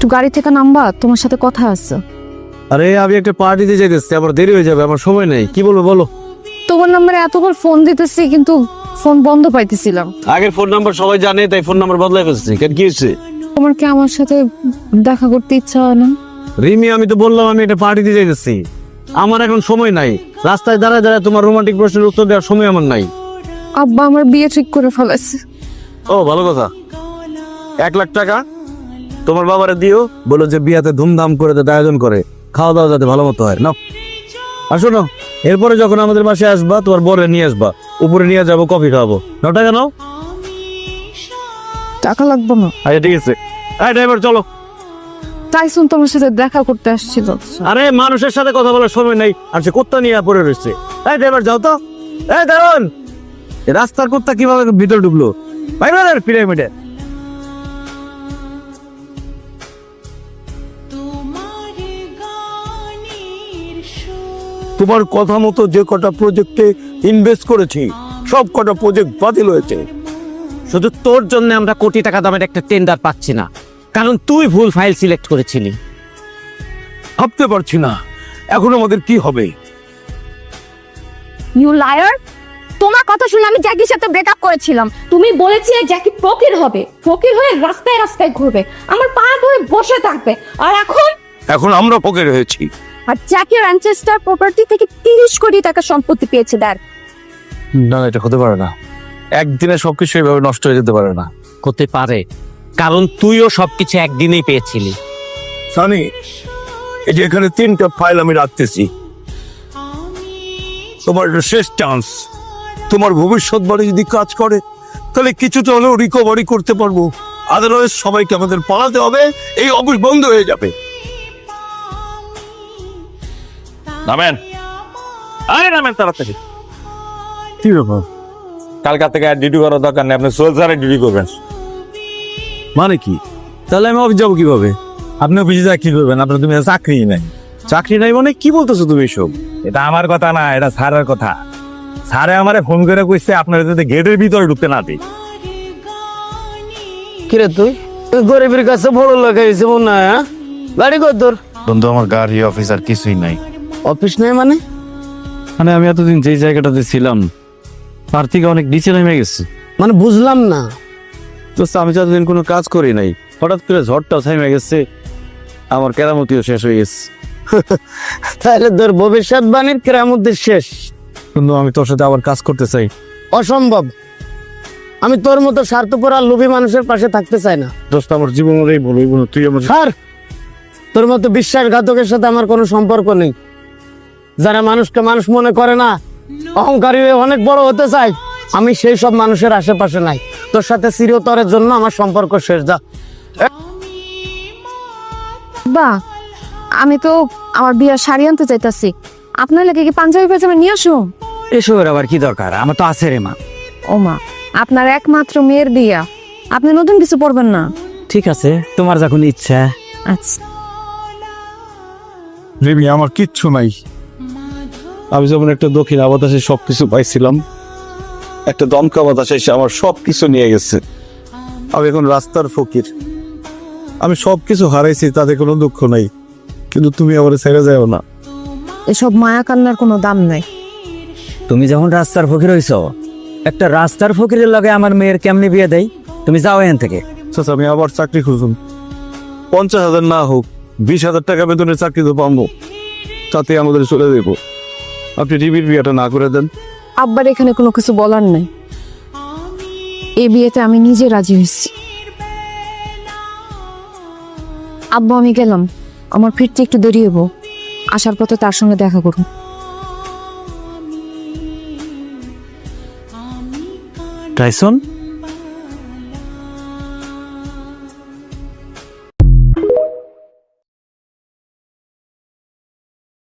একটু গাড়ি থেকে নামবা, তোমার সাথে কথা আছে। আরে আমি একটা পার্টিতে যেতেছি, আমার দেরি হয়ে যাবে, আমার সময় নেই। কি বলবো বলো? তোমার নাম্বারে এতবার ফোন দিতেছি কিন্তু ফোন বন্ধ পাইতেছিলাম। আগের ফোন নাম্বার সবাই জানে, তাই ফোন নাম্বার বদলাই ফেলছি। কেন কি হয়েছে? তোমার কি আমার সাথে দেখা করতে ইচ্ছা হয় না? রিমি, আমি তো বললাম আমি একটা পার্টিতে যাইতেছি, আমার এখন সময় নাই। রাস্তায় দাঁড়ায় দাঁড়ায় তোমার রোমান্টিক প্রশ্নের উত্তর দেওয়ার সময় আমার নাই। আব্বা আমার বিয়ে ঠিক করে ফেলেছে। ও ভালো কথা। 1 লাখ টাকা তোমার বাবারে দিও, বলো যে বিয়াতে ধুমধাম করে যাতে আয়োজন করে, খাওয়া দাওয়া যাতে ভালো মতো হয়। নাও, আর শোনো, এরপরে যখন আমাদের বাসায় আসবা তোমার বরে নিয়ে আসবা, উপরে নিয়ে যাবো, কফি খাওয়াবো। 9 টাকা নাও। টাকা লাগবে না। আচ্ছা ঠিক আছে। ড্রাইভার চলো। টাইসন তোমার সাথে দেখা করতে আসছিল। আরে মানুষের সাথে কথা বলার সময় নাই, আর সে কুত্তা নিয়ে পড়ে রয়েছে। ড্রাইভার যাও তো। দারুন, রাস্তার কুত্তা কিভাবে ভিতরে ঢুকলো? পিরামিডে তোমার কথা মতো যে কটা প্রজেক্টে ইনভেস্ট করেছি সব কটা প্রজেক্ট বাতিল হয়েছে। শুধু তোর জন্য আমরা কোটি টাকা দামের একটা টেন্ডার পাচ্ছি না, কারণ তুই ভুল ফাইল সিলেক্ট করেছিলি। ভাবতে পারছি না এখন আমাদের কি হবে। You liar! তোমার কথা শুনে আমি জ্যাকির সাথে ব্রেকআপ করেছিলাম। তুমি বলেছিলে জ্যাকি ফকির হবে, ফকির হয়ে রাস্তায় রাস্তায় ঘুরবে, আমার পা ধরে বসে থাকবে। আর এখন আমরা ফকির হয়েছি। আর জ্যাকি ম্যানচেস্টার প্রপার্টি থেকে 30 কোটি টাকা সম্পত্তি পেয়েছে। দেখ, না, এটা হতে পারে না। একদিনে সবকিছু এইভাবে নষ্ট হয়ে যেতে পারে না। হতে পারে, কারণ তুইও সবকিছু একদিনেই পেয়েছিলি। সানি, এই যে এখানে 3টা ফাইল আমি রাখতেছি, তোমার এটা শেষ চান্স। তোমার ভবিষ্যৎবাণী যদি কাজ করে তাহলে কিছুটা হলেও রিকভারি করতে পারবো, আদারওয়াইজ সবাইকে আমাদের পালাতে হবে, এই অফিস বন্ধ হয়ে যাবে। নামেন, আরে নামেন তাড়াতাড়ি। কি ব্যাপার? কালকা থেকে আর ডিউটি করার দরকার নেই, আপনি সোলজারে ডিউটি করবেন। মানে কি? তাহলে আমি অফিস যাবো কিভাবে? আপনি অফিসে যা কি করবেন? আপনার তুমি চাকরি নাই। চাকরি নাই মানে কি বলতেছো তুমি এসব? এটা আমার কথা না, এটা স্যারের কথা। স্যারে আমারে ফোন করে কইছে আপনারা যদি গেটের ভিতরে ঢুকতে না দিই। কিরে তুই গরিবের কাছে বড় লোক হয়েছে মনে হয়? গাড়ি কর তোর? বন্ধু, আমার গাড়ি অফিস আর কিছুই নাই। অফিস নেই মানে? মানে আমি এতদিন যেই জায়গাটাতে ছিলাম তার থেকে অনেক নিচে নেমে গেছি। মানে বুঝলাম না। তো আমি তো এতদিন কোনো কাজ করি নাই, হঠাৎ করে ঝড়টাও থেমে গেছে, আমার কেরামতিও শেষ হয়ে গেছে। তাহলে তোর ভবিষ্যৎবাণীর কেরামতের শেষ। কিন্তু আমি তোর সাথে আবার কাজ করতে চাই। অসম্ভব। আমি তোর মতো স্বার্থপর আর লোভী মানুষের পাশে থাকতে চাই না। দোস্ত, আমার জীবনের এই বলবি না, তুই আমার স্যার, তোর মতো বিশ্বাসঘাতকের সাথে আমার কোনো সম্পর্ক নেই। যারা মানুষকে মানুষ মনে করে না, অহংকারী হয়ে অনেক বড় হতে চায়, আমি সেই সব মানুষের আশেপাশে নাই। তোর সাথে চিরতরের জন্য আমার সম্পর্ক শেষ। যা। বা আমি তো আমার বিয়ার শাড়ি আনতে চাইতাছি, আপনার লাগে কি পাঞ্জাবি পাজামা নিয়ে আসো? এসবের আবার কি দরকার? আমার তো আছে রে মা। ও মা, আপনার একমাত্র মেয়ের বিয়া, আপনি নতুন কিছু পরবেন না? ঠিক আছে, তোমার যখন ইচ্ছা। আচ্ছা। রিমি, আমার কিচ্ছু নাই। আমি যখন একটা দক্ষিণ বাতাসে সবকিছু পাইছিলাম, একটা দমকা বাতাস এসে আমার সবকিছু নিয়ে গেছে। আমি এখন রাস্তার ফকির। আমি সবকিছু হারাইছি, তাতে কোনো দুঃখ নাই, কিন্তু তুমি আমার ছেড়ে যাও না। এসব মায়া কান্নার কোনো দাম নাই। তুমি যখন রাস্তার ফকির হইছ, একটা রাস্তার ফকিরের লগে আমার মেয়ের কেমনি বিয়ে দেয়? তুমি যাও এখান থেকে। আচ্ছা, আমি আবার চাকরি খুঁজুন। 50,000 না হোক, 20,000 টাকা বেতনের চাকরি তো পাবো, তাতে আমাদের চলে দেবো। আপনি টিভির বিয়েটা না করে দেন। আব্বার এখানে কোনো কিছু বলার নাই, এই বিয়েতে আমি নিজে রাজি হয়েছি। আব্বু, আমি গেলাম, আমার ফিরতে একটু দেরি হবো, আসার পথে তার সঙ্গে দেখা করুন। টাইসন,